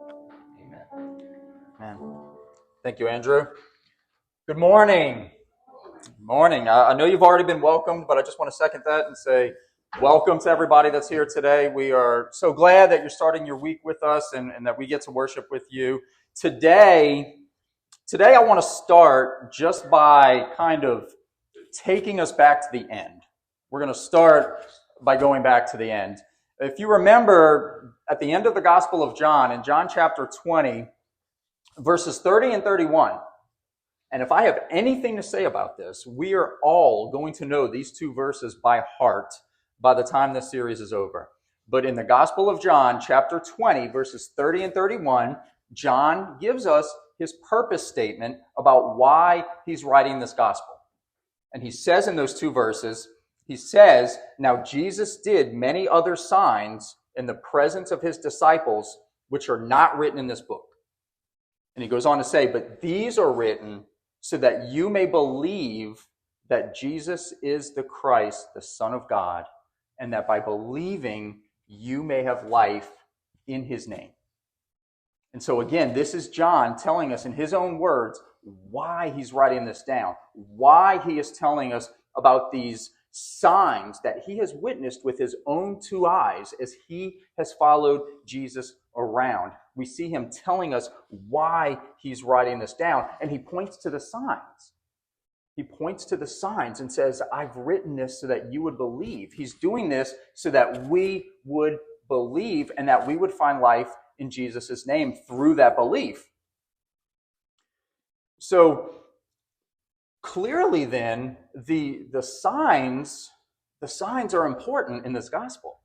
Amen. Amen. Thank you, Andrew. Good morning. Morning. I know you've already been welcomed, but I just want to second that and say welcome to everybody that's here today. We are so glad that you're starting your week with us and that we get to worship with you. Today I want to start just by kind of taking us back to the end. We're going to start by going back to the end. If you remember, at the end of the Gospel of John, in John chapter 20, verses 30 and 31, and if I have anything to say about this, we are all going to know these two verses by heart by the time this series is over. But in the Gospel of John, chapter 20, verses 30 and 31, John gives us his purpose statement about why he's writing this gospel. And he says in those two verses, he says, "Now Jesus did many other signs in the presence of his disciples, which are not written in this book." And he goes on to say, "But these are written so that you may believe that Jesus is the Christ, the Son of God, and that by believing you may have life in his name." And so again, this is John telling us in his own words why he's writing this down, why he is telling us about these signs that he has witnessed with his own two eyes as he has followed Jesus around. We see him telling us why he's writing this down, and he points to the signs. He points to the signs and says, "I've written this so that you would believe." He's doing this so that we would believe and that we would find life in Jesus' name through that belief. So clearly then, the signs are important in this gospel.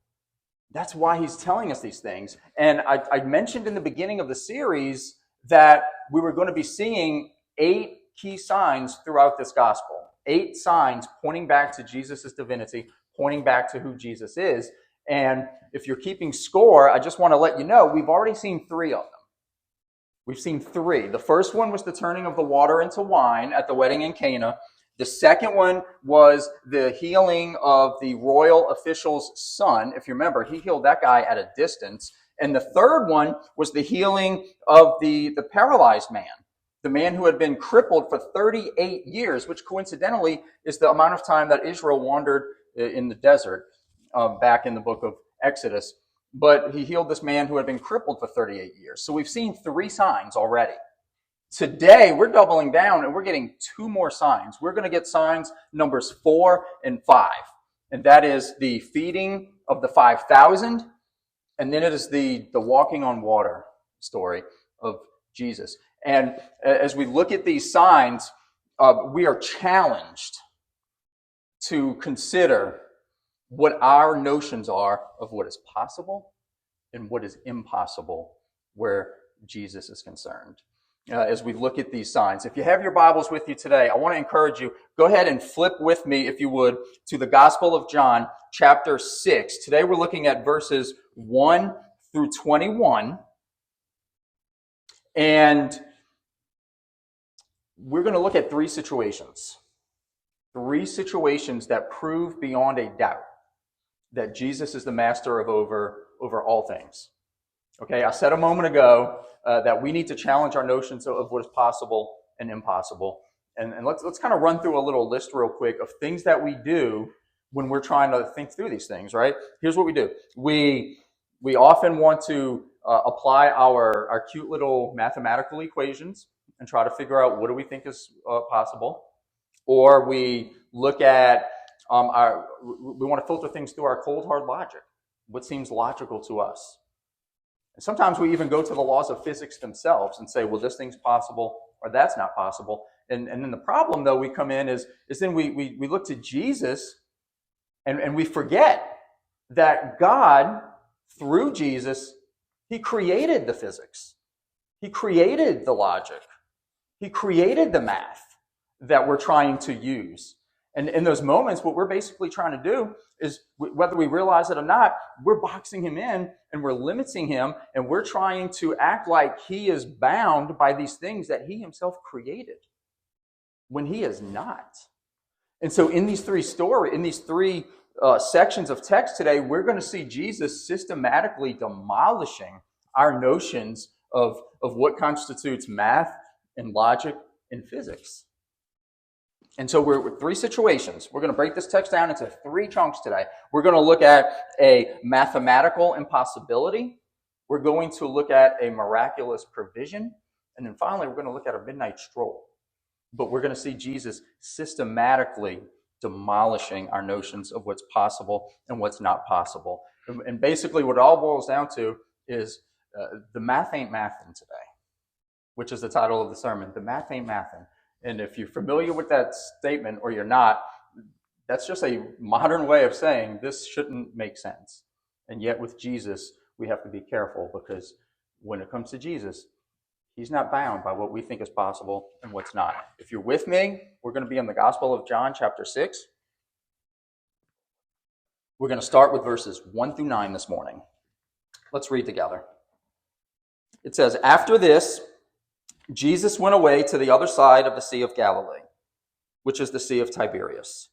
That's why he's telling us these things. And I mentioned in the beginning of the series that we were going to be seeing 8 key signs throughout this gospel. 8 signs pointing back to Jesus' divinity, pointing back to who Jesus is. And if you're keeping score, I just want to let you know, we've already seen 3 of them. We've seen 3. The first one was the turning of the water into wine at the wedding in Cana. The second one was the healing of the royal official's son. If you remember, he healed that guy at a distance. And the third one was the healing of the paralyzed man, the man who had been crippled for 38 years, which coincidentally is the amount of time that Israel wandered in the desert back in the book of Exodus. But he healed this man who had been crippled for 38 years. So we've seen 3 signs already. Today, we're doubling down and we're getting 2 more signs. We're going to get signs numbers 4 and 5. And that is the feeding of the 5,000. And then it is the walking on water story of Jesus. And as we look at these signs, we are challenged to consider what our notions are of what is possible and what is impossible where Jesus is concerned. As we look at these signs. If you have your Bibles with you today, I want to encourage you, go ahead and flip with me, if you would, to the Gospel of John, chapter 6. Today we're looking at verses 1 through 21. And we're going to look at 3 situations. 3 situations that prove beyond a doubt that Jesus is the master of over all things. Okay, I said a moment ago that we need to challenge our notions of what is possible and impossible. And let's kind of run through a little list real quick of things that we do when we're trying to think through these things, right? Here's what we do. We often want to apply our cute little mathematical equations and try to figure out what do we think is possible. Or we look at we want to filter things through our cold, hard logic. What seems logical to us? And sometimes we even go to the laws of physics themselves and say, well, this thing's possible or that's not possible. And then the problem, though, we come in is then we look to Jesus and we forget that God, through Jesus, he created the physics. He created the logic. He created the math that we're trying to use. And in those moments, what we're basically trying to do is, whether we realize it or not, we're boxing him in and we're limiting him and we're trying to act like he is bound by these things that he himself created when he is not. And so in these 3 sections of text today, we're going to see Jesus systematically demolishing our notions of what constitutes math and logic and physics. And so we're with three situations. We're going to break this text down into three chunks today. We're going to look at a mathematical impossibility. We're going to look at a miraculous provision. And then finally, we're going to look at a midnight stroll. But we're going to see Jesus systematically demolishing our notions of what's possible and what's not possible. And basically what it all boils down to is the math ain't mathin' today, which is the title of the sermon. The math ain't mathin'. And if you're familiar with that statement or you're not, that's just a modern way of saying this shouldn't make sense. And yet with Jesus, we have to be careful because when it comes to Jesus, he's not bound by what we think is possible and what's not. If you're with me, we're going to be in the Gospel of John, chapter 6. We're going to start with verses 1 through 9 this morning. Let's read together. It says, "After this, Jesus went away to the other side of the Sea of Galilee, which is the Sea of Tiberias.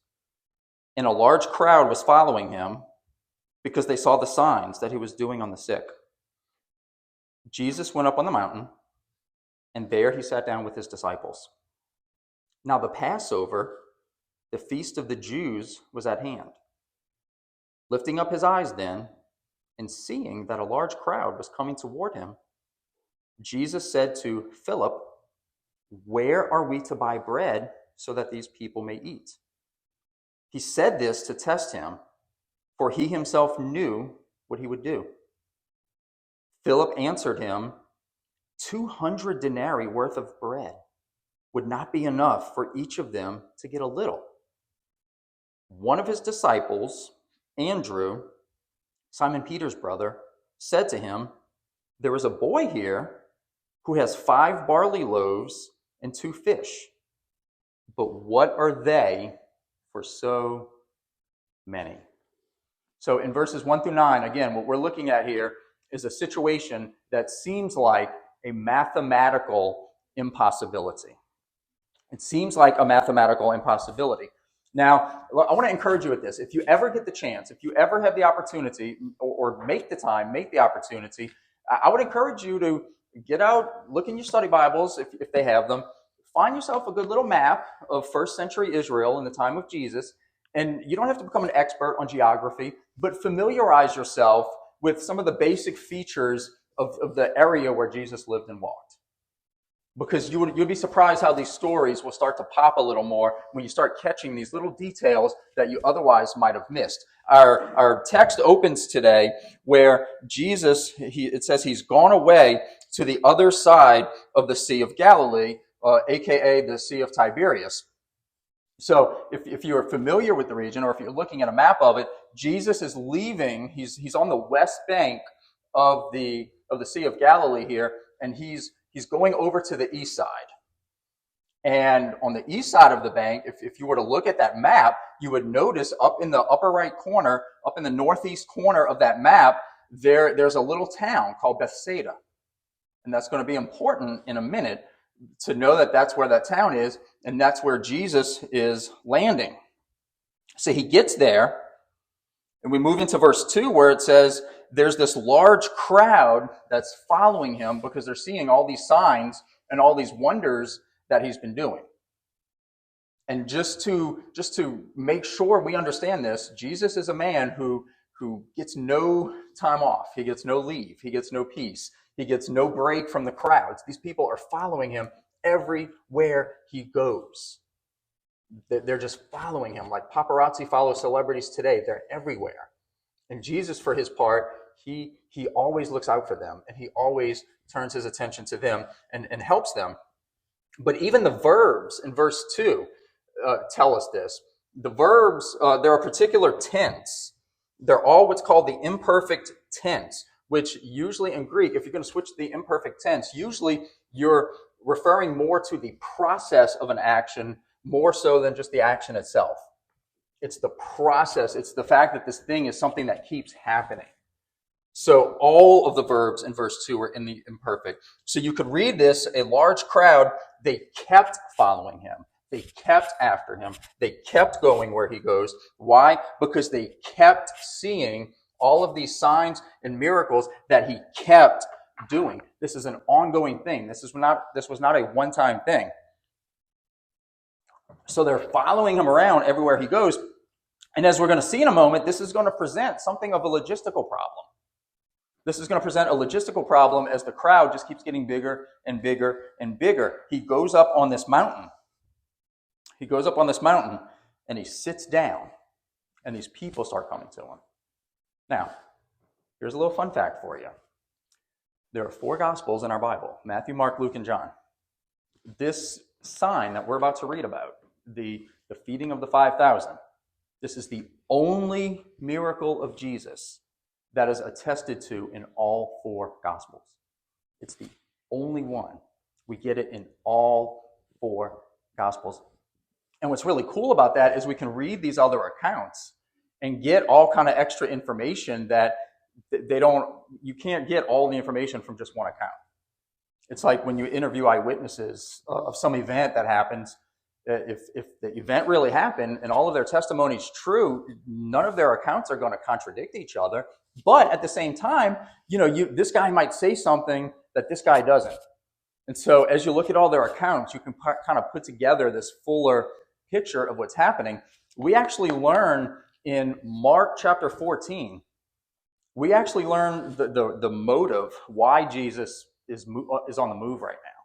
And a large crowd was following him because they saw the signs that he was doing on the sick. Jesus went up on the mountain, and there he sat down with his disciples. Now the Passover, the feast of the Jews, was at hand. Lifting up his eyes then, and seeing that a large crowd was coming toward him, Jesus said to Philip, 'Where are we to buy bread so that these people may eat?' He said this to test him, for he himself knew what he would do. Philip answered him, 200 denarii worth of bread would not be enough for each of them to get a little. One of his disciples, Andrew, Simon Peter's brother, said to him, 'There is a boy here who has 5 barley loaves and 2 fish. But what are they for so many?'" So in verses 1 through 9, again, what we're looking at here is a situation that seems like a mathematical impossibility. It seems like a mathematical impossibility. Now, I want to encourage you with this. If you ever get the chance, if you ever have the opportunity or make the opportunity, I would encourage you to get out, look in your study Bibles if they have them, find yourself a good little map of first century Israel in the time of Jesus, and you don't have to become an expert on geography, but familiarize yourself with some of the basic features of the area where Jesus lived and walked. Because you'll be surprised how these stories will start to pop a little more when you start catching these little details that you otherwise might have missed. Our text opens today where Jesus, it says he's gone away to the other side of the Sea of Galilee, aka the Sea of Tiberias. So if you're familiar with the region, or if you're looking at a map of it, Jesus is leaving. He's on the west bank of the Sea of Galilee here, and he's going over to the east side. And on the east side of the bank, if you were to look at that map, you would notice up in the upper right corner, up in the northeast corner of that map, there's a little town called Bethsaida. And that's going to be important in a minute to know that that's where that town is, and that's where Jesus is landing. So he gets there, and we move into verse 2 where it says there's this large crowd that's following him because they're seeing all these signs and all these wonders that he's been doing. And just to make sure we understand this, Jesus is a man who gets no time off. He gets no leave. He gets no peace. He gets no break from the crowds. These people are following him everywhere he goes. They're just following him like paparazzi follow celebrities today. They're everywhere. And Jesus, for his part, he always looks out for them, and he always turns his attention to them and helps them. But even the verbs in verse 2 tell us this. The verbs, there are particular tense. They're all what's called the imperfect tense, which usually in Greek, if you're going to switch to the imperfect tense, usually you're referring more to the process of an action more so than just the action itself. It's the process. It's the fact that this thing is something that keeps happening. So all of the verbs in verse 2 are in the imperfect. So you could read this, a large crowd, they kept following him. They kept after him. They kept going where he goes. Why? Because they kept seeing all of these signs and miracles that he kept doing. This is an ongoing thing. This was not a one-time thing. So they're following him around everywhere he goes. And as we're going to see in a moment, this is going to present something of a logistical problem. This is going to present a logistical problem as the crowd just keeps getting bigger and bigger and bigger. He goes up on this mountain. He goes up on this mountain and he sits down, and these people start coming to him. Now, here's a little fun fact for you. There are 4 Gospels in our Bible: Matthew, Mark, Luke, and John. This sign that we're about to read about, the feeding of the 5,000, this is the only miracle of Jesus that is attested to in all 4 Gospels. It's the only one. We get it in all 4 Gospels. And what's really cool about that is we can read these other accounts and get all kind of extra information that you can't get all the information from just one account. It's like when you interview eyewitnesses of some event that happens. If the event really happened and all of their testimony is true, none of their accounts are going to contradict each other. But at the same time, this guy might say something that this guy doesn't. And so as you look at all their accounts, you can kind of put together this fuller picture of what's happening. We actually learn in Mark chapter 14, we actually learn the motive why Jesus is on the move right now.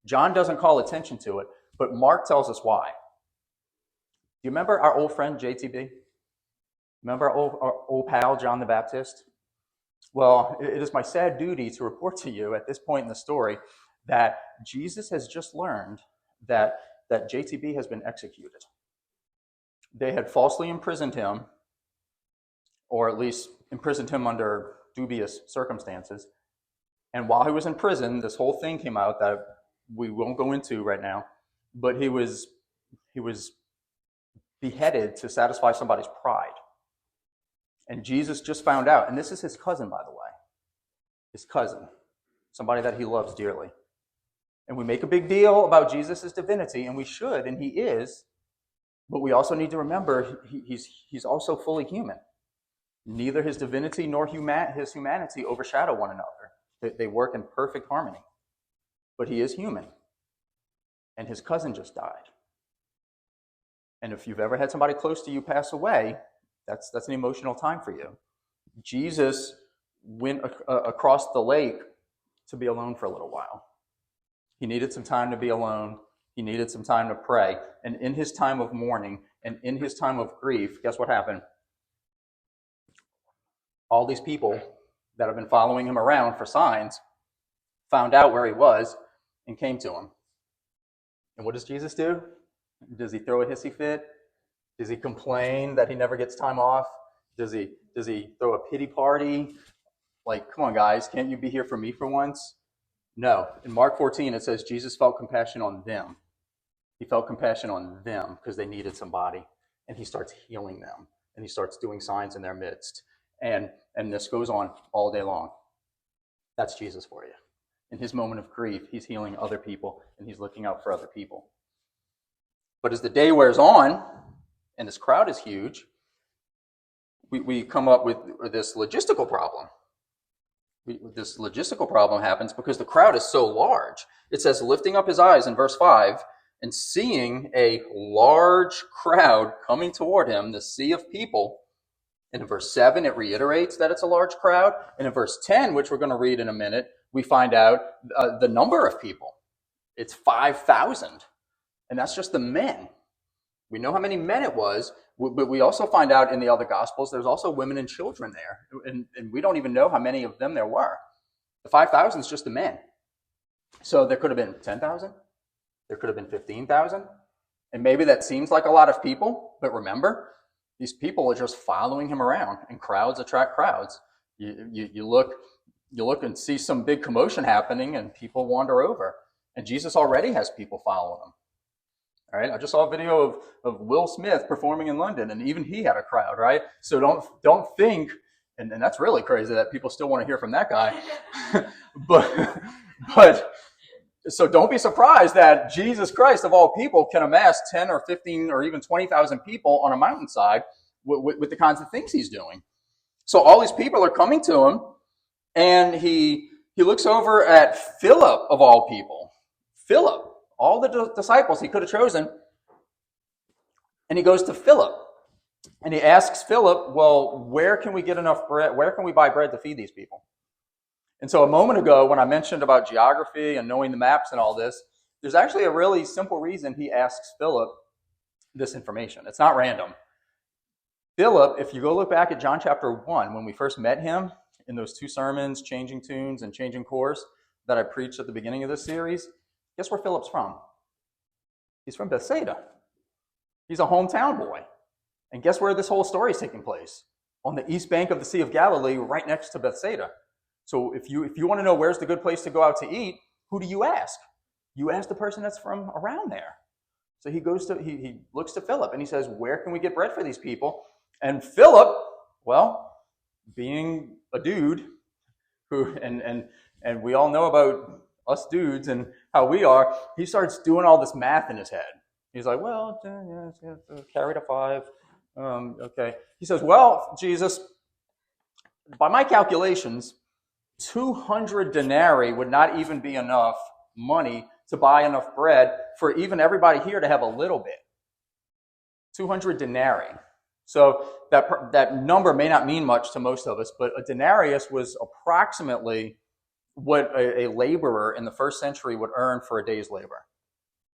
John doesn't call attention to it, but Mark tells us why. Do you remember our old friend JTB? Remember our old pal John the Baptist? Well, it is my sad duty to report to you at this point in the story that Jesus has just learned that JTB has been executed. They had falsely imprisoned him, or at least imprisoned him under dubious circumstances. And while he was in prison, this whole thing came out that we won't go into right now, but he was beheaded to satisfy somebody's pride. And Jesus just found out, and this is his cousin, by the way, his cousin, somebody that he loves dearly. And we make a big deal about Jesus' divinity, and we should, and he is, but we also need to remember he's also fully human. Neither his divinity nor his humanity overshadow one another. They work in perfect harmony. But he is human. And his cousin just died. And if you've ever had somebody close to you pass away, that's an emotional time for you. Jesus went across the lake to be alone for a little while. He needed some time to be alone. He needed some time to pray. And in his time of mourning and in his time of grief, guess what happened? All these people that have been following him around for signs found out where he was and came to him. And what does Jesus do? Does he throw a hissy fit? Does he complain that he never gets time off? Does he throw a pity party? Like, come on, guys, can't you be here for me for once? No. In Mark 14, it says Jesus felt compassion on them. He felt compassion on them because they needed somebody. And he starts healing them. And he starts doing signs in their midst. And this goes on all day long. That's Jesus for you. In his moment of grief, he's healing other people, and he's looking out for other people. But as the day wears on, and this crowd is huge, we come up with this logistical problem. This logistical problem happens because the crowd is so large. It says, lifting up his eyes in verse 5, and seeing a large crowd coming toward him, the sea of people. And in verse 7, it reiterates that it's a large crowd. And in verse 10, which we're going to read in a minute, we find out the number of people. It's 5,000. And that's just the men. We know how many men it was, but we also find out in the other Gospels there's also women and children there. And we don't even know how many of them there were. The 5,000 is just the men. So there could have been 10,000. There could have been 15,000. And maybe that seems like a lot of people, but remember, these people are just following him around, and crowds attract crowds. You look and see some big commotion happening, and people wander over. And Jesus already has people following him. All right, I just saw a video of Will Smith performing in London, and even he had a crowd, right? So don't think, and that's really crazy that people still want to hear from that guy. but so don't be surprised that Jesus Christ, of all people, can amass 10 or 15 or even 20,000 people on a mountainside with the kinds of things he's doing. So all these people are coming to him, and he he looks over at Philip, of all people. Philip, all the disciples he could have chosen. And he goes to Philip. And he asks Philip, well, where can we get enough bread? Where can we buy bread to feed these people? And so a moment ago, when I mentioned about geography and knowing the maps and all this, there's actually a really simple reason he asks Philip this information. It's not random. Philip, if you go look back at John chapter 1, when we first met him in those two sermons, Changing Tunes and Changing Course, that I preached at the beginning of this series, guess where Philip's from? He's from Bethsaida. He's a hometown boy. And guess where this whole story is taking place? On the east bank of the Sea of Galilee, right next to Bethsaida. So if you want to know where's the good place to go out to eat, who do you ask? You ask the person that's from around there. So he looks to Philip and he says, where can we get bread for these people? And Philip, well, being a dude who and we all know about us dudes and how we are, he starts doing all this math in his head. He's like, well, carry to 5. Okay. He says, well, Jesus, by my calculations, 200 denarii would not even be enough money to buy enough bread for even everybody here to have a little bit. 200 denarii. So that number may not mean much to most of us, but a denarius was approximately what a laborer in the first century would earn for a day's labor.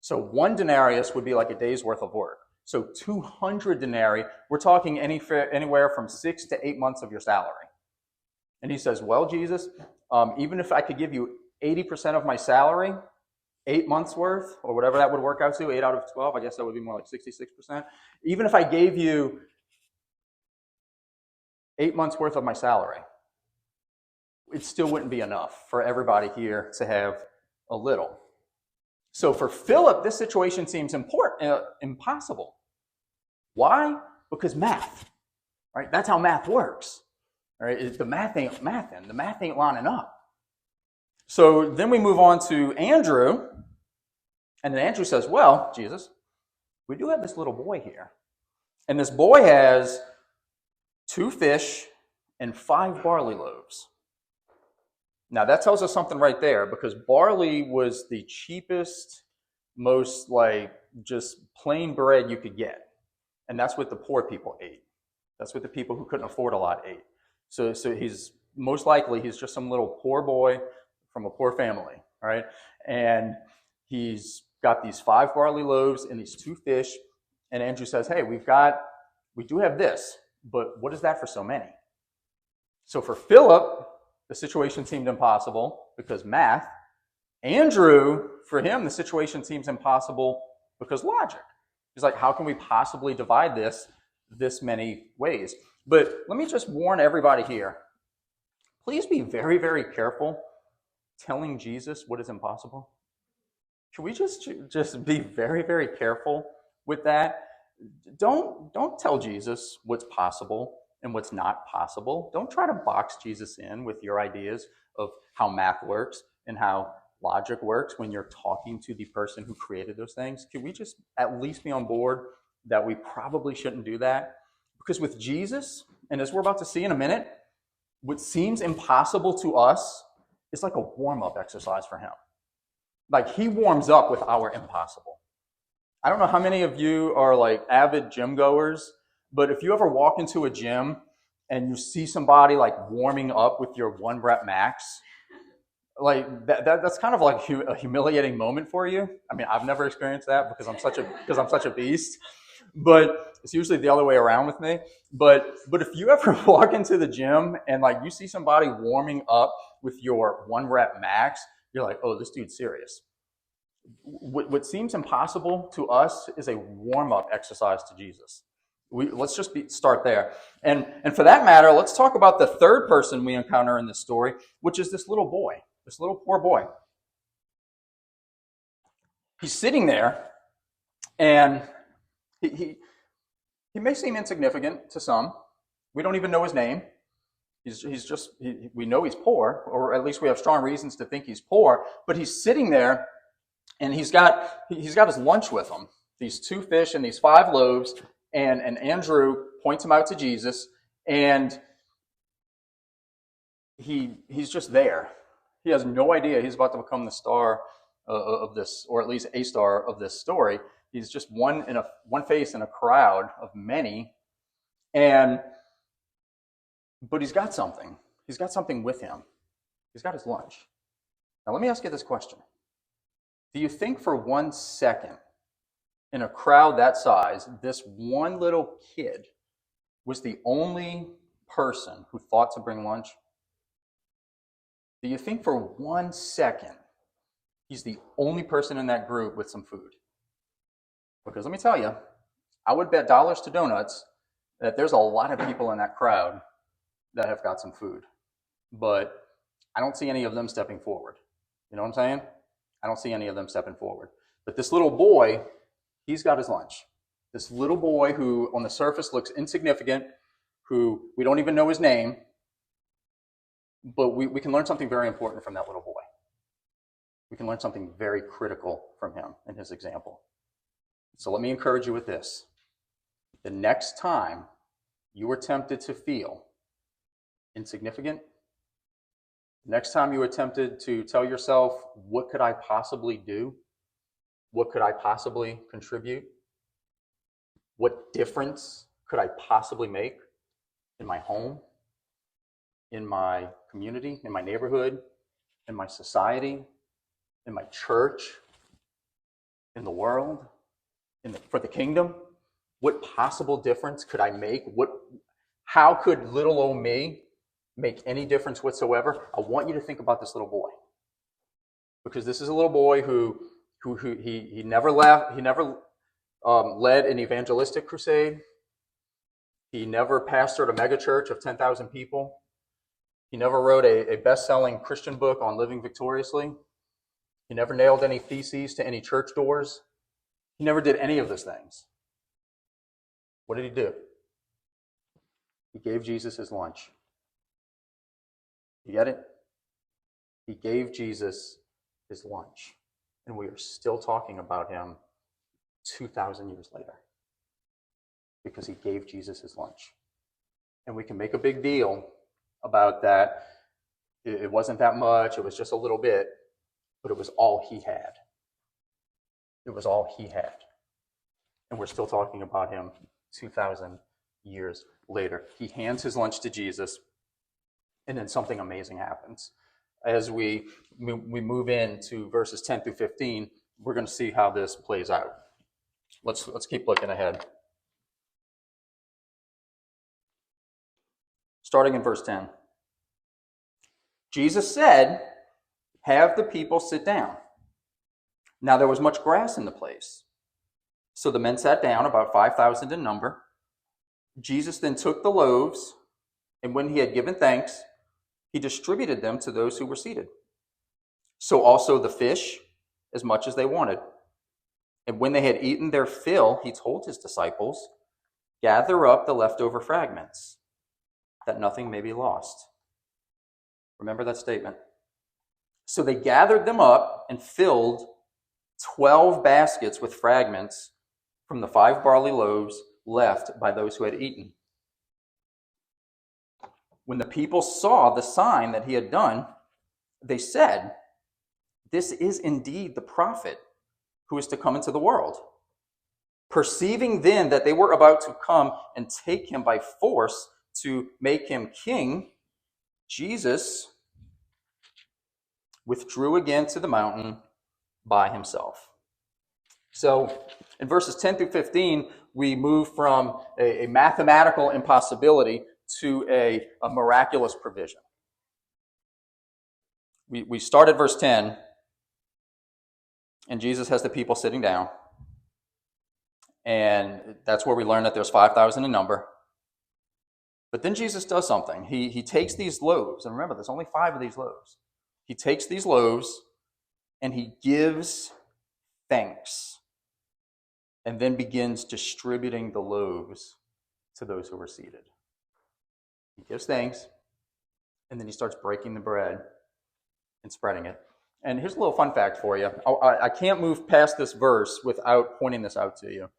So 1 denarius would be like a day's worth of work. So 200 denarii, we're talking anywhere from 6 to 8 months of your salary. And he says, well, Jesus, even if I could give you 80% of my salary, 8 months worth, or whatever that would work out to, 8 out of 12, I guess that would be more like 66%. Even if I gave you 8 months worth of my salary, it still wouldn't be enough for everybody here to have a little. So for Philip, this situation seems impossible. Why? Because math, right? That's how math works, right? The math ain't mathin'. The math ain't lining up. So then we move on to Andrew, and then Andrew says, well, Jesus, we do have this little boy here. And this boy has 2 fish and 5 barley loaves. Now that tells us something right there, because barley was the cheapest, most like just plain bread you could get. And that's what the poor people ate. That's what the people who couldn't afford a lot ate. So he's most likely he's just some little poor boy from a poor family, right? And he's got these 5 barley loaves and these 2 fish. And Andrew says, hey, we do have this, but what is that for so many? So for Philip, the situation seemed impossible because math. Andrew, for him, the situation seems impossible because logic. He's like, how can we possibly divide this many ways? But let me just warn everybody here. Please be very, very careful telling Jesus what is impossible. Should we just be very, very careful with that? Don't tell Jesus what's possible and what's not possible. Don't try to box Jesus in with your ideas of how math works and how logic works when you're talking to the person who created those things. Can we just at least be on board that we probably shouldn't do that? Because with Jesus, and as we're about to see in a minute, what seems impossible to us is like a warm-up exercise for him. Like he warms up with our impossible. I don't know how many of you are like avid gym goers, but if you ever walk into a gym and you see somebody like warming up with your 1 rep max, like that's kind of like a humiliating moment for you. I mean, I've never experienced that because I'm such a beast, but it's usually the other way around with me. But if you ever walk into the gym and like you see somebody warming up with your 1 rep max, you're like, oh, this dude's serious. What seems impossible to us is a warm-up exercise to Jesus. Let's just start there. And for that matter, let's talk about the third person we encounter in this story, which is this little boy, this little poor boy. He's sitting there, and he may seem insignificant to some. We don't even know his name. We know he's poor, or at least we have strong reasons to think he's poor, but he's sitting there, and he's got his lunch with him, these 2 fish and these 5 loaves, and Andrew points him out to Jesus, and he's just there. He has no idea he's about to become the star of this, or at least a star of this story. He's just one face in a crowd of many, but he's got something. He's got something with him. He's got his lunch. Now let me ask you this question. Do you think for 1 second in a crowd that size, this one little kid was the only person who thought to bring lunch? Do you think for 1 second he's the only person in that group with some food? Because let me tell you, I would bet dollars to donuts that there's a lot of people in that crowd that have got some food. But I don't see any of them stepping forward. You know what I'm saying? I don't see any of them stepping forward. But this little boy, he's got his lunch. This little boy who on the surface looks insignificant, who we don't even know his name, but we can learn something very important from that little boy. We can learn something very critical from him and his example. So let me encourage you with this. The next time you are tempted to feel insignificant, next time you are tempted to tell yourself, what could I possibly do? What could I possibly contribute? What difference could I possibly make in my home, in my community, in my neighborhood, in my society, in my church, in the world, for the kingdom? What possible difference could I make? How could little old me make any difference whatsoever? I want you to think about this little boy, because this is a little boy who he never left. He never led an evangelistic crusade. He never pastored a megachurch of 10,000 people. He never wrote a best-selling Christian book on living victoriously. He never nailed any theses to any church doors. He never did any of those things. What did he do? He gave Jesus his lunch. You get it? He gave Jesus his lunch. And we are still talking about him 2,000 years later, because he gave Jesus his lunch. And we can make a big deal about that. It wasn't that much, it was just a little bit, but it was all he had. It was all he had. And we're still talking about him 2,000 years later. He hands his lunch to Jesus, and then something amazing happens. As we move into verses 10 through 15, we're going to see how this plays out. Let's keep looking ahead. Starting in verse 10. Jesus said, "Have the people sit down." Now there was much grass in the place. So the men sat down, about 5,000 in number. Jesus then took the loaves, and when he had given thanks, he distributed them to those who were seated. So also the fish, as much as they wanted. And when they had eaten their fill, he told his disciples, "Gather up the leftover fragments, that nothing may be lost." Remember that statement. So they gathered them up and filled 12 baskets with fragments from the 5 barley loaves left by those who had eaten. When the people saw the sign that he had done, they said, "This is indeed the prophet who is to come into the world." Perceiving then that they were about to come and take him by force to make him king, Jesus withdrew again to the mountain by himself. So in verses 10 through 15, we move from a mathematical impossibility to a miraculous provision. We start at verse 10, and Jesus has the people sitting down. And that's where we learn that there's 5,000 in number. But then Jesus does something. He takes these loaves, and remember, there's only 5 of these loaves. He takes these loaves, and he gives thanks, and then begins distributing the loaves to those who are seated. He gives thanks, and then he starts breaking the bread and spreading it. And here's a little fun fact for you. I can't move past this verse without pointing this out to you.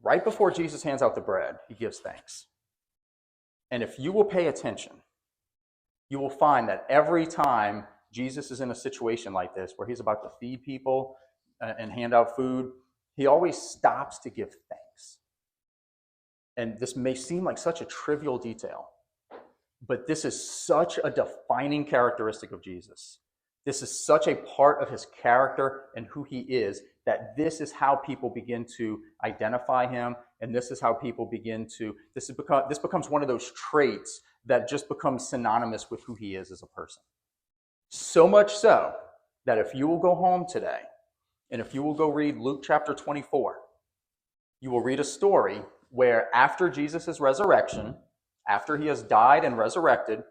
Right before Jesus hands out the bread, he gives thanks. And if you will pay attention, you will find that every time Jesus is in a situation like this, where he's about to feed people and hand out food, he always stops to give thanks. And this may seem like such a trivial detail, but this is such a defining characteristic of Jesus. This is such a part of his character and who he is, that this is how people begin to identify him, and this is how people begin to, this becomes one of those traits that just becomes synonymous with who he is as a person. So much so that if you will go home today, and if you will go read Luke chapter 24, you will read a story where after Jesus' resurrection, after he has died and resurrected,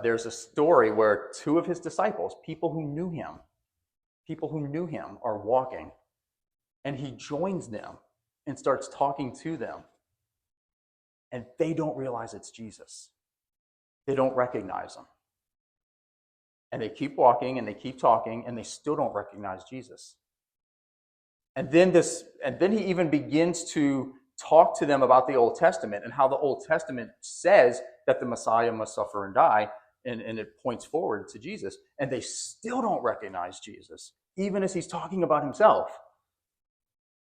there's a story where two of his disciples, people who knew him, are walking, and he joins them and starts talking to them, and they don't realize it's Jesus. They don't recognize him. And they keep walking and they keep talking, and they still don't recognize Jesus. And then he even begins to talk to them about the Old Testament and how the Old Testament says that the Messiah must suffer and die, and it points forward to Jesus. And they still don't recognize Jesus, even as he's talking about himself.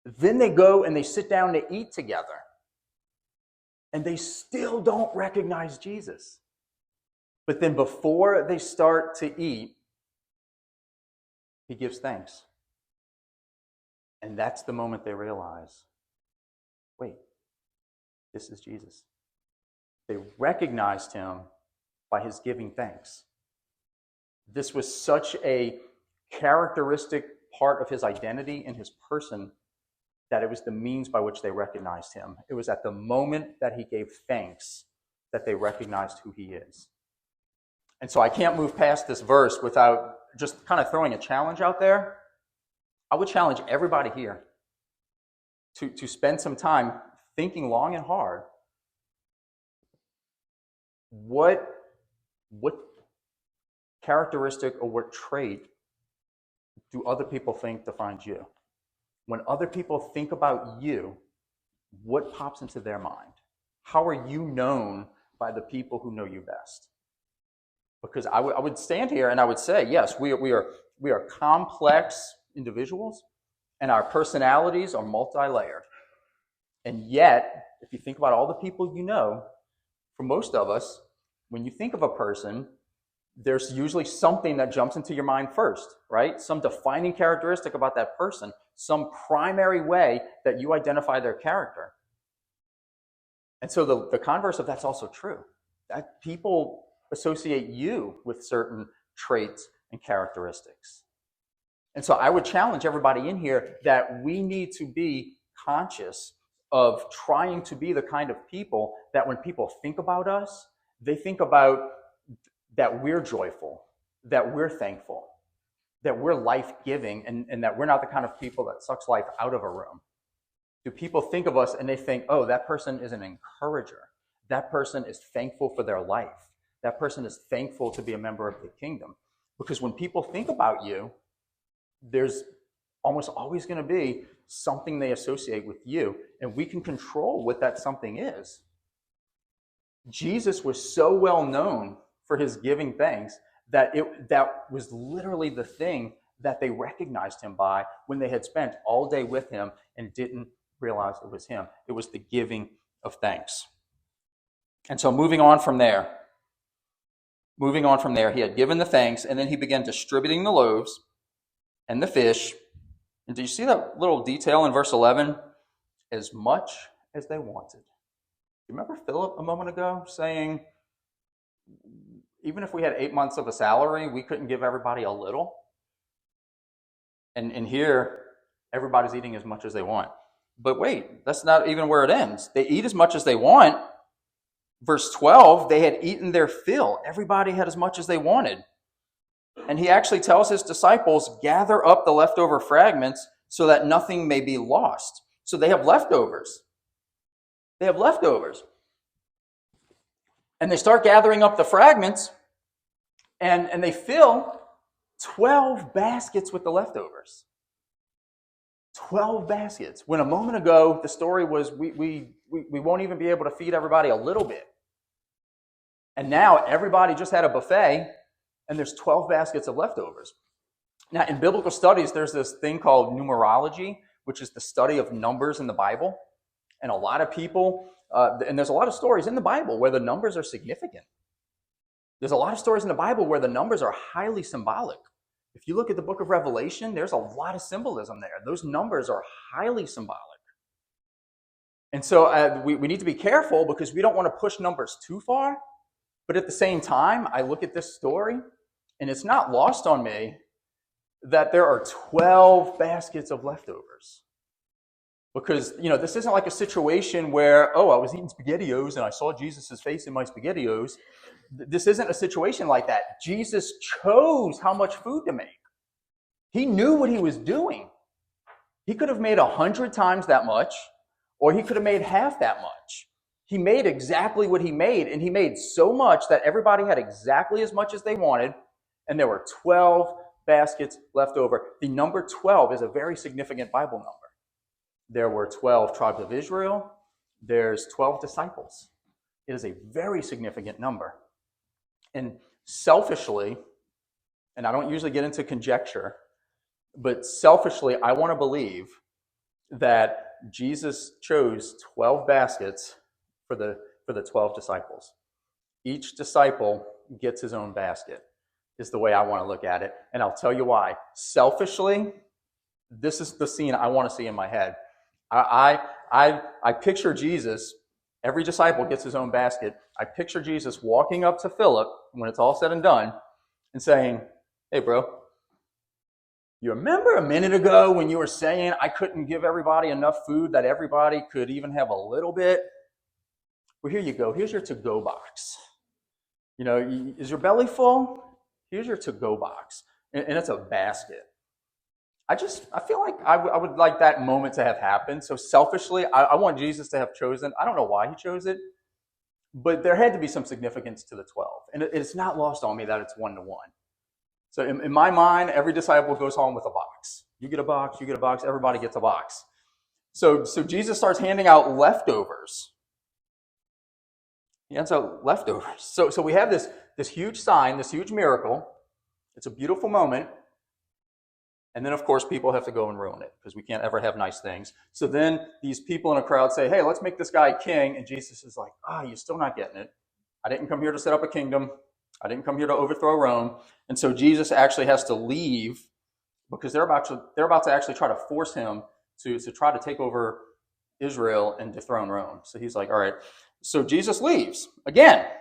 Then they go and they sit down to eat together, and they still don't recognize Jesus. But then before they start to eat, he gives thanks. And that's the moment they realize, wait, this is Jesus. They recognized him by his giving thanks. This was such a characteristic part of his identity and his person that it was the means by which they recognized him. It was at the moment that he gave thanks that they recognized who he is. And so I can't move past this verse without just kind of throwing a challenge out there. I would challenge everybody here to spend some time thinking long and hard. What characteristic or what trait do other people think defines you? When other people think about you, what pops into their mind? How are you known by the people who know you best? Because I would stand here and I would say, yes, we are complex individuals, and our personalities are multi-layered. And yet, if you think about all the people you know, for most of us, when you think of a person, there's usually something that jumps into your mind first, right? Some defining characteristic about that person, some primary way that you identify their character. And so the converse of that's also true. That people associate you with certain traits and characteristics. And so I would challenge everybody in here that we need to be conscious of trying to be the kind of people that when people think about us, they think about that we're joyful, that we're thankful, that we're life-giving, and that we're not the kind of people that sucks life out of a room. Do people think of us and they think, oh, that person is an encourager. That person is thankful for their life. That person is thankful to be a member of the kingdom. Because when people think about you, there's almost always going to be something they associate with you, and we can control what that something is. Jesus was so well known for his giving thanks that that was literally the thing that they recognized him by when they had spent all day with him and didn't realize it was him. It was the giving of thanks. And so moving on from there, he had given the thanks, and then he began distributing the loaves and the fish. And do you see that little detail in verse 11? As much as they wanted. You remember Philip a moment ago saying, even if we had 8 months of a salary, we couldn't give everybody a little? And here, everybody's eating as much as they want. But wait, that's not even where it ends. They eat as much as they want. Verse 12, they had eaten their fill. Everybody had as much as they wanted. And he actually tells his disciples, gather up the leftover fragments so that nothing may be lost. So they have leftovers. They have leftovers. And they start gathering up the fragments, and they fill 12 baskets with the leftovers. 12 baskets. When a moment ago, the story was we won't even be able to feed everybody a little bit. And now everybody just had a buffet, and there's 12 baskets of leftovers. Now, in biblical studies, there's this thing called numerology, which is the study of numbers in the Bible. And a lot of people, and there's a lot of stories in the Bible where the numbers are significant. There's a lot of stories in the Bible where the numbers are highly symbolic. If you look at the book of Revelation, there's a lot of symbolism there. Those numbers are highly symbolic. And so we need to be careful because we don't want to push numbers too far. But at the same time, I look at this story, and it's not lost on me that there are 12 baskets of leftovers. Because, this isn't like a situation where, I was eating SpaghettiOs and I saw Jesus' face in my SpaghettiOs. This isn't a situation like that. Jesus chose how much food to make. He knew what he was doing. He could have made 100 times that much, or he could have made half that much. He made exactly what he made, and he made so much that everybody had exactly as much as they wanted, and there were 12 baskets left over. The number 12 is a very significant Bible number. There were 12 tribes of Israel. There's 12 disciples. It is a very significant number. And selfishly, and I don't usually get into conjecture, but selfishly, I want to believe that Jesus chose 12 baskets for the 12 disciples. Each disciple gets his own basket, is the way I want to look at it. And I'll tell you why. Selfishly, this is the scene I want to see in my head. I picture Jesus, every disciple gets his own basket. I picture Jesus walking up to Philip when it's all said and done and saying, "Hey, bro, you remember a minute ago when you were saying I couldn't give everybody enough food that everybody could even have a little bit? Well, here you go. Here's your to-go box. Is your belly full? Here's your to-go box." And it's a basket. I feel like I would like that moment to have happened. So selfishly, I want Jesus to have chosen. I don't know why he chose it, but there had to be some significance to the 12. And it's not lost on me that it's 1-to-1. So in my mind, every disciple goes home with a box. You get a box, you get a box, everybody gets a box. So Jesus starts handing out leftovers. He hands out leftovers. So we have this huge sign, this huge miracle. It's a beautiful moment. And then, of course, people have to go and ruin it because we can't ever have nice things. So then these people in a crowd say, "Hey, let's make this guy king." And Jesus is like, "You're still not getting it. I didn't come here to set up a kingdom. I didn't come here to overthrow Rome." And so Jesus actually has to leave because they're about to actually try to force him to try to take over Israel and dethrone Rome. So he's like, "All right." So Jesus leaves again.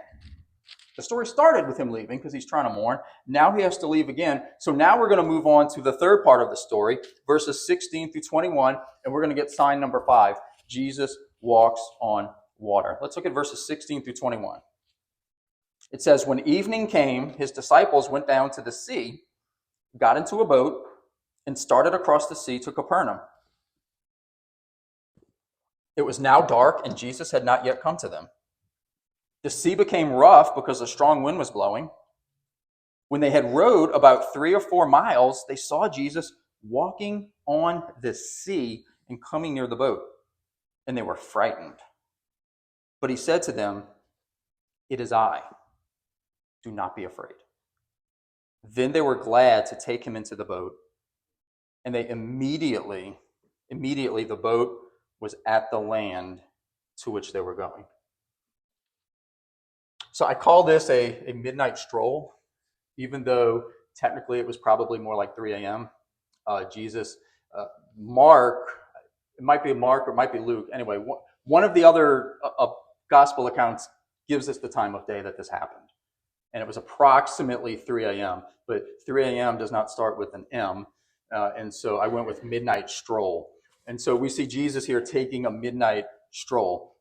The story started with him leaving because he's trying to mourn. Now he has to leave again. So now we're going to move on to the third part of the story, verses 16 through 21, and we're going to get sign number 5. Jesus walks on water. Let's look at verses 16 through 21. It says, "When evening came, his disciples went down to the sea, got into a boat, and started across the sea to Capernaum. It was now dark, and Jesus had not yet come to them. The sea became rough because a strong wind was blowing. When they had rowed about 3 or 4 miles, they saw Jesus walking on the sea and coming near the boat, and they were frightened. But he said to them, 'It is I. Do not be afraid.' Then they were glad to take him into the boat, and they immediately the boat was at the land to which they were going." So I call this a midnight stroll, even though technically it was probably more like 3 a.m. Mark, it might be Mark or it might be Luke. Anyway, one of the other gospel accounts gives us the time of day that this happened. And it was approximately 3 a.m., but 3 a.m. does not start with an M. And so I went with midnight stroll. And so we see Jesus here taking a midnight stroll.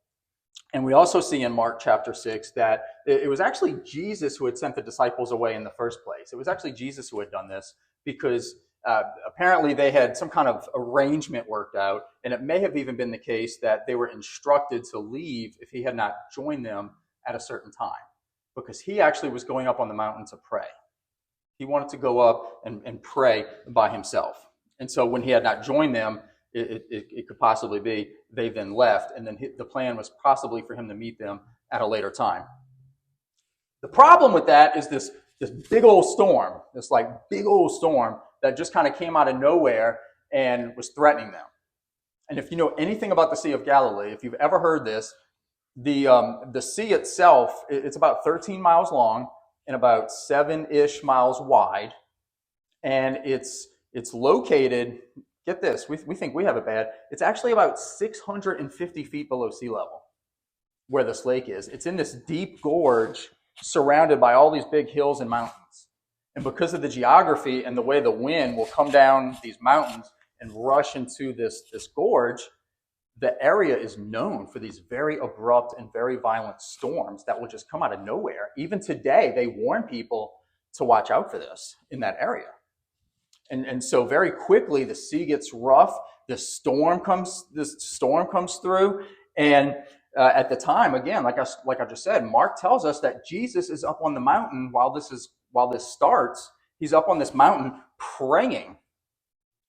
And we also see in Mark chapter 6 that it was actually Jesus who had sent the disciples away in the first place. It was actually Jesus who had done this because apparently they had some kind of arrangement worked out, and it may have even been the case that they were instructed to leave if he had not joined them at a certain time, because he actually was going up on the mountain to pray. He wanted to go up and pray by himself. And so when he had not joined them, it could possibly be they then left, and then the plan was possibly for him to meet them at a later time. The problem with that is this big old storm, this like big old storm that just kind of came out of nowhere and was threatening them. And if you know anything about the Sea of Galilee, if you've ever heard this, the sea itself, it's about 13 miles long and about 7-ish miles wide. And it's located, get this, we think we have it bad. It's actually about 650 feet below sea level where this lake is. It's in this deep gorge surrounded by all these big hills and mountains. And because of the geography and the way the wind will come down these mountains and rush into this gorge, the area is known for these very abrupt and very violent storms that will just come out of nowhere. Even today, they warn people to watch out for this in that area. And so very quickly, the sea gets rough. This storm comes through. And at the time, again, like I just said, Mark tells us that Jesus is up on the mountain while this starts. He's up on this mountain praying.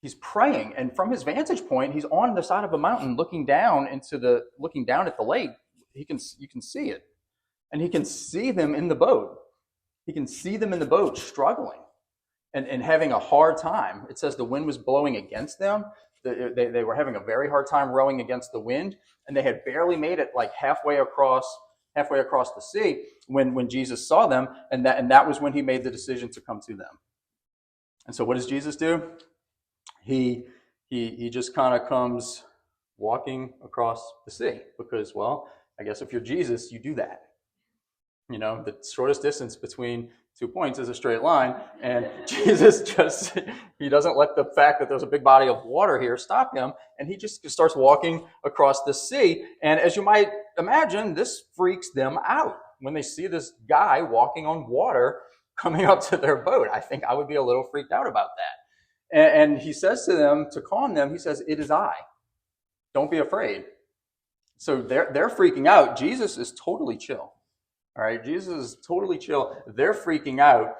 He's praying, and from his vantage point, he's on the side of a mountain looking down at the lake. You can see it, and he can see them in the boat. He can see them in the boat struggling and having a hard time. It says the wind was blowing against them. They were having a very hard time rowing against the wind, and they had barely made it like halfway across the sea when Jesus saw them, and that was when he made the decision to come to them. And so what does Jesus do? He just kind of comes walking across the sea because, well, I guess if you're Jesus, you do that. You know, the shortest distance between 2 points is a straight line, and Jesus he doesn't let the fact that there's a big body of water here stop him, and he just starts walking across the sea. And as you might imagine, this freaks them out when they see this guy walking on water coming up to their boat. I think I would be a little freaked out about that. And he says to them, to calm them, he says, "It is I. Don't be afraid." So they're freaking out. Jesus is totally chill. All right, Jesus is totally chill. They're freaking out.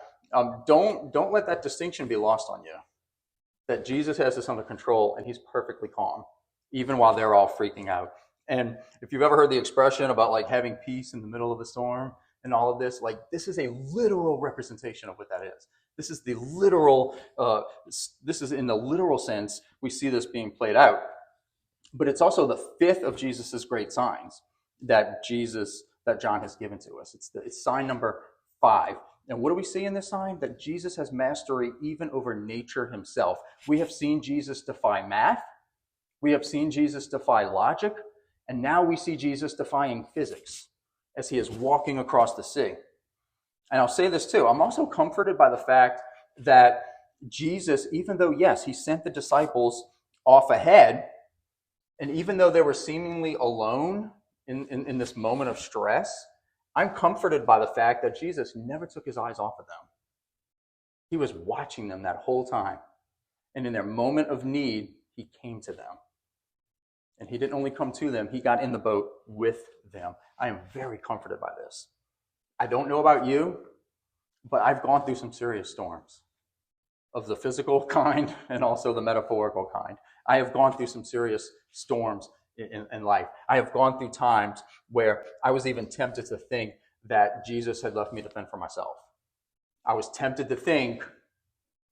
Don't let that distinction be lost on you. That Jesus has this under control and he's perfectly calm, even while they're all freaking out. And if you've ever heard the expression about like having peace in the middle of a storm and all of this, like this is a literal representation of what that is. This is in the literal sense, we see this being played out. But it's also the fifth of Jesus's great signs that John has given to us. It's sign number 5. And what do we see in this sign? That Jesus has mastery even over nature himself. We have seen Jesus defy math. We have seen Jesus defy logic. And now we see Jesus defying physics as he is walking across the sea. And I'll say this too. I'm also comforted by the fact that Jesus, even though, yes, he sent the disciples off ahead, and even though they were seemingly alone in this moment of stress, I'm comforted by the fact that Jesus never took his eyes off of them. He was watching them that whole time. And in their moment of need, he came to them. And he didn't only come to them, he got in the boat with them. I am very comforted by this. I don't know about you, but I've gone through some serious storms of the physical kind and also the metaphorical kind. I have gone through some serious storms in life. I have gone through times where I was even tempted to think that Jesus had left me to fend for myself. I was tempted to think,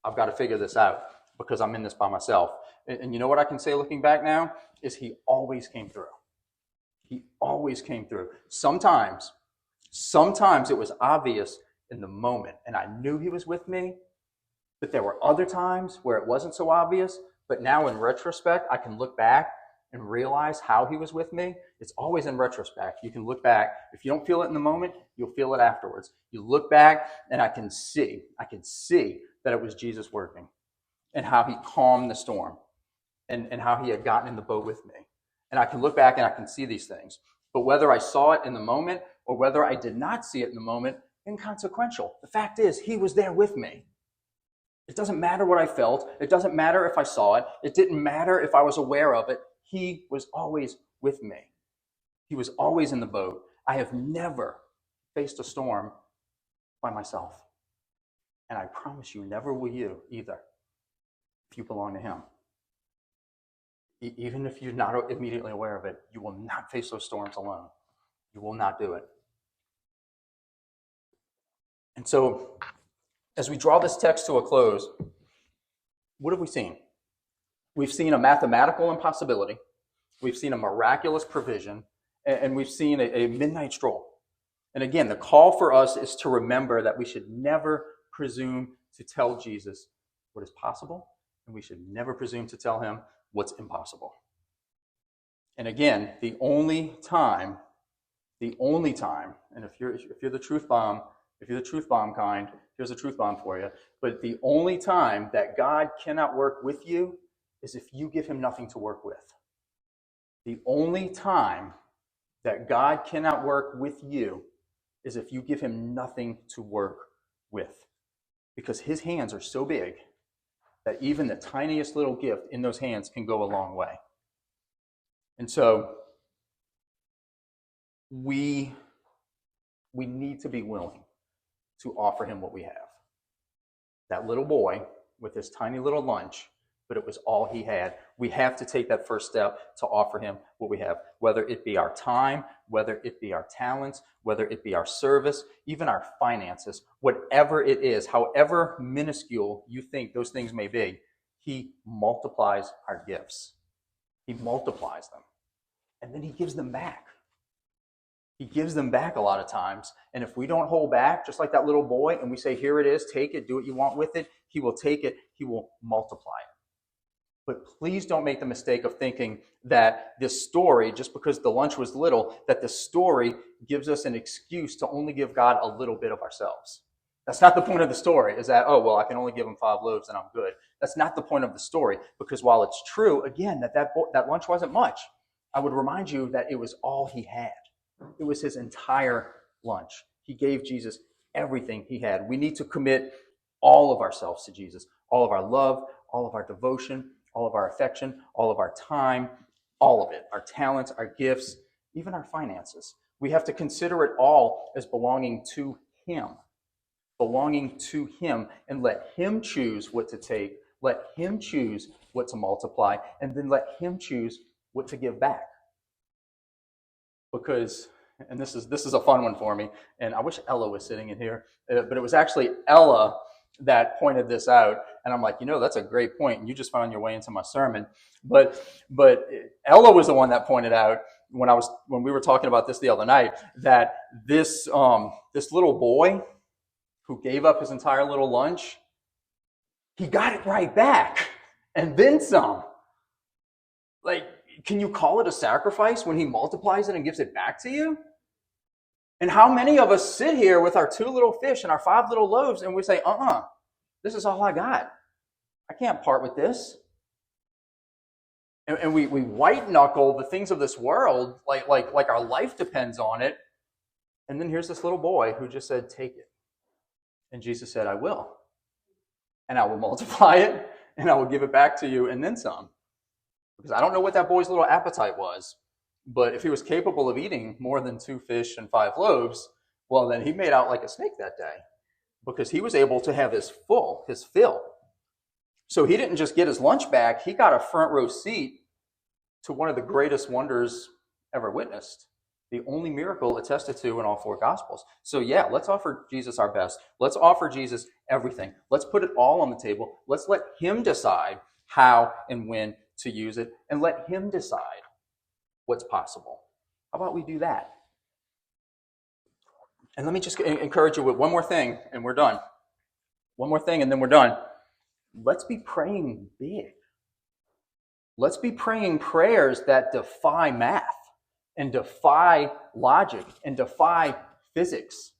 I've got to figure this out because I'm in this by myself. And you know what I can say looking back now? Is he always came through. He always came through. Sometimes it was obvious in the moment, and I knew he was with me, but there were other times where it wasn't so obvious, but now in retrospect, I can look back and realize how he was with me. It's always in retrospect. You can look back. If you don't feel it in the moment, you'll feel it afterwards. You look back, and I can see that it was Jesus working and how he calmed the storm and how he had gotten in the boat with me. And I can look back and I can see these things. But whether I saw it in the moment or whether I did not see it in the moment, inconsequential. The fact is, he was there with me. It doesn't matter what I felt. It doesn't matter if I saw it. It didn't matter if I was aware of it. He was always with me. He was always in the boat. I have never faced a storm by myself. And I promise you, never will you either, if you belong to him. Even if you're not immediately aware of it, you will not face those storms alone. You will not do it. And so, as we draw this text to a close, what have we seen? We've seen a mathematical impossibility. We've seen a miraculous provision. And we've seen a midnight stroll. And again, the call for us is to remember that we should never presume to tell Jesus what is possible, and we should never presume to tell him what's impossible. And again, the only time, and if you're the truth bomb, if you're the truth bomb kind, here's a truth bomb for you. But the only time that God cannot work with you is if you give him nothing to work with. The only time that God cannot work with you is if you give him nothing to work with. Because his hands are so big that even the tiniest little gift in those hands can go a long way. And so we need to be willing to offer him what we have. That little boy with his tiny little lunch, but it was all he had. We have to take that first step to offer him what we have, whether it be our time, whether it be our talents, whether it be our service, even our finances, whatever it is, however minuscule you think those things may be, he multiplies our gifts. He multiplies them. And then he gives them back. He gives them back a lot of times. And if we don't hold back, just like that little boy, and we say, here it is, take it, do what you want with it, he will take it, he will multiply it. But please don't make the mistake of thinking that this story, just because the lunch was little, that the story gives us an excuse to only give God a little bit of ourselves. That's not the point of the story, is that, oh, well, I can only give him 5 loaves and I'm good. That's not the point of the story, because while it's true, again, that lunch wasn't much, I would remind you that it was all he had. It was his entire lunch. He gave Jesus everything he had. We need to commit all of ourselves to Jesus, all of our love, all of our devotion, all of our affection, all of our time, all of it, our talents, our gifts, even our finances. We have to consider it all as belonging to him, and let him choose what to take, let him choose what to multiply, and then let him choose what to give back. Because, and this is a fun one for me, and I wish Ella was sitting in here, but it was actually Ella that pointed this out, and I'm like, that's a great point, and you just found your way into my sermon. But Ella was the one that pointed out when we were talking about this the other night, that this little boy who gave up his entire little lunch, he got it right back, and then some. Like, can you call it a sacrifice when he multiplies it and gives it back to you? And how many of us sit here with our 2 little fish and our 5 little loaves and we say, this is all I got. I can't part with this. And we white knuckle the things of this world like our life depends on it. And then here's this little boy who just said, take it. And Jesus said, I will. And I will multiply it and I will give it back to you and then some. Because I don't know what that boy's little appetite was, but if he was capable of eating more than 2 fish and 5 loaves, well, then he made out like a snake that day, because he was able to have his fill. So he didn't just get his lunch back, he got a front row seat to one of the greatest wonders ever witnessed, the only miracle attested to in all 4 Gospels. So yeah, let's offer Jesus our best. Let's offer Jesus everything. Let's put it all on the table. Let's let him decide how and when to use it, and let him decide what's possible. How about we do that? And let me just encourage you with one more thing, and we're done. One more thing, and then we're done. Let's be praying big. Let's be praying prayers that defy math and defy logic and defy physics,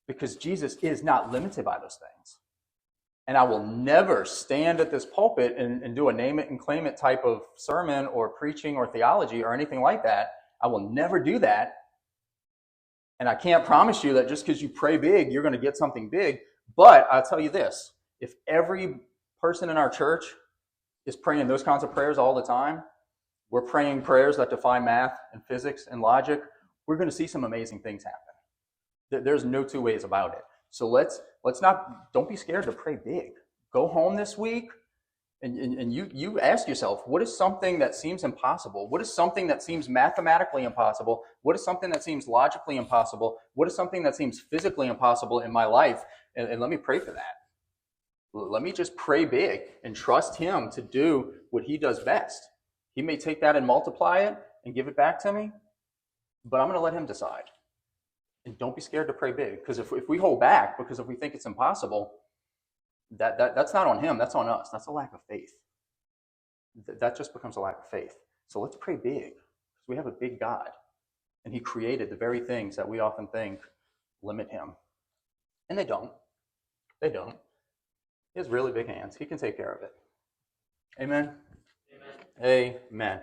because Jesus is not limited by those things. And I will never stand at this pulpit and do a name it and claim it type of sermon or preaching or theology or anything like that. I will never do that. And I can't promise you that just because you pray big, you're going to get something big. But I'll tell you this, if every person in our church is praying those kinds of prayers all the time, we're praying prayers that defy math and physics and logic, we're going to see some amazing things happen. There's no 2 ways about it. So don't be scared to pray big. Go home this week And you ask yourself, what is something that seems impossible? What is something that seems mathematically impossible? What is something that seems logically impossible? What is something that seems physically impossible in my life? And let me pray for that. Let me just pray big and trust him to do what he does best. He may take that and multiply it and give it back to me, but I'm going to let him decide. And don't be scared to pray big, because if we hold back because if we think it's impossible, that's not on him, that's on us. That's a lack of faith. That just becomes a lack of faith. So let's pray big, because we have a big God, and he created the very things that we often think limit him. And they don't. They don't. He has really big hands. He can take care of it. Amen? Amen. Amen.